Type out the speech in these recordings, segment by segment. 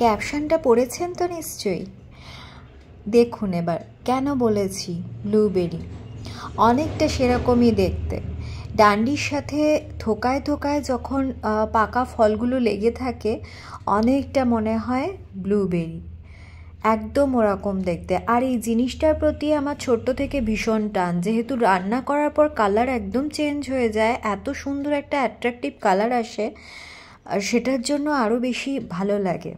ক্যাপশনটা পড়েছেন তো নিশ্চয়ই। দেখুন এবার কেন বলেছি ব্লুবেরি, অনেকটা সেরকমই দেখতে। ডান্ডির সাথে থোকায় থোকায় যখন পাকা ফলগুলো লেগে থাকে অনেকটা মনে হয় ব্লুবেরি, একদম ওরকম দেখতে। আর এই জিনিসটার প্রতি আমার ছোট্ট থেকে ভীষণ টান, যেহেতু রান্না করার পর কালার একদম চেঞ্জ হয়ে যায়, এত সুন্দর একটা অ্যাট্রাকটিভ কালার আসে, আর সেটার জন্য আরও বেশি ভালো লাগে।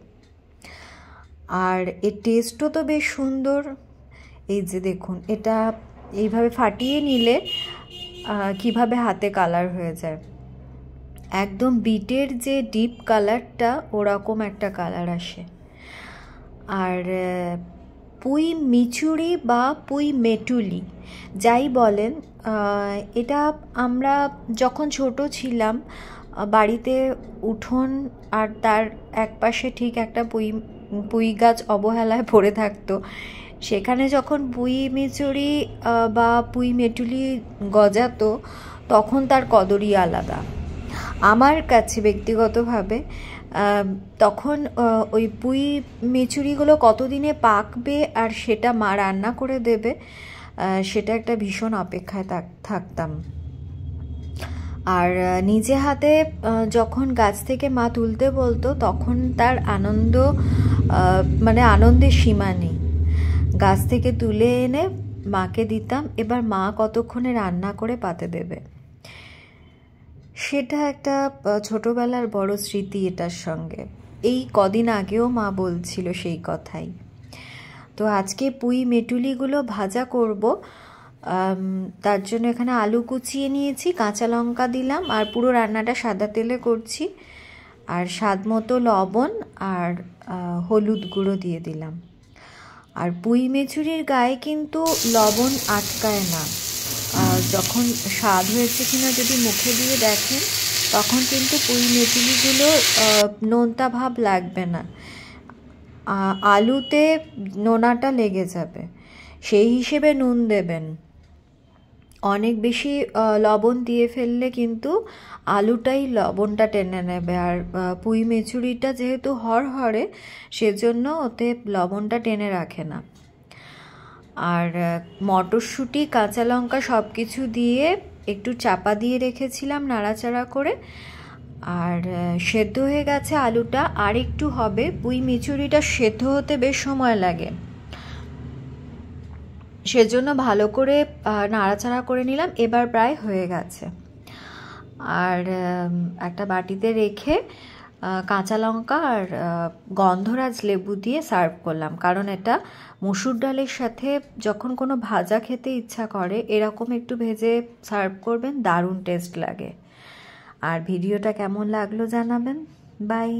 আর এর টেস্টও তো বেশ সুন্দর। এই যে দেখুন, এটা এইভাবে ফাটিয়ে নিলে কিভাবে হাতে কালার হয়ে যায়, একদম বিটের যে ডিপ কালারটা ওরকম একটা কালার আসে। আর পুঁই মিচুরি বা পুঁই মেটুলি যাই বলেন, এটা আমরা যখন ছোট ছিলাম বাড়িতে উঠোন আর তার একপাশে ঠিক একটা পুঁই গাছ অবহেলায় পড়ে থাকতো, সেখানে যখন পুঁই মিচুরি বা পুঁই মেটুলি গজাতো তখন তার কদরই আলাদা আমার কাছে ব্যক্তিগতভাবে। তখন ওই পুঁই মেচুরিগুলো কতদিনে পাকবে আর সেটা মা রান্না করে দেবে, সেটা একটা ভীষণ অপেক্ষায় থাকতাম। আর নিজে হাতে যখন গাছ থেকে মা তুলতে বলতো তখন তার আনন্দ, মানে আনন্দের সীমা নেই। গাছ থেকে তুলে এনে মাকে দিতাম, এবার মা কতক্ষণে রান্না করে পাতে দেবে। সেটা একটা ছোটোবেলার বড় স্মৃতি এটার সঙ্গে। এই কদিন আগেও মা বলছিল সেই কথাই। তো আজকে পুঁই মেটুলিগুলো ভাজা করব, তার জন্য এখানে আলু কুচিয়ে নিয়েছি, কাঁচা লঙ্কা দিলাম, আর পুরো রান্নাটা সাদা তেলে করছি। আর স্বাদ মতো লবণ আর হলুদ গুঁড়ো দিয়ে দিলাম। আর পুঁই মেচুরির গায়ে কিন্তু লবণ আটকায় না, যখন স্বাদ হয়েছে কিনা যদি মুখে দিয়ে দেখেন তখন কিন্তু পুঁই মেচুরিগুলো নোনতা ভাব লাগবে না, আলুতে নোনাটা লেগে যাবে, সেই হিসেবে নুন দেবেন। অনেক বেশি লবণ দিয়ে ফেললে কিন্তু আলুটাই লবণটা টেনে নেবে, আর পুঁই মেচুরিটা যেহেতু হরহরে সেজন্য ওতে লবণটা টেনে রাখে না। আর মটরশুঁটি কাঁচা লঙ্কা সব কিছু দিয়ে একটু চাপা দিয়ে রেখেছিলাম নাড়াচাড়া করে, আর সেদ্ধ হয়ে গেছে আলুটা, আর একটু হবে। পুঁই মিচুরিটা সেদ্ধ হতে বেশ সময় লাগে, সেজন্য ভালো করে নাড়াচাড়া করে নিলাম। এবার প্রায় হয়ে গেছে। আর একটা বাটিতে রেখে কাঁচা লঙ্কা আর গন্ধরাজ লেবু দিয়ে সার্ভ করলাম, কারণ এটা মসুর ডালের সাথে যখন কোনো ভাজা খেতে ইচ্ছা করে এরকম একটু ভেজে সার্ভ করবেন, দারুণ টেস্ট লাগে। আর ভিডিওটা কেমন লাগলো জানাবেন। বাই।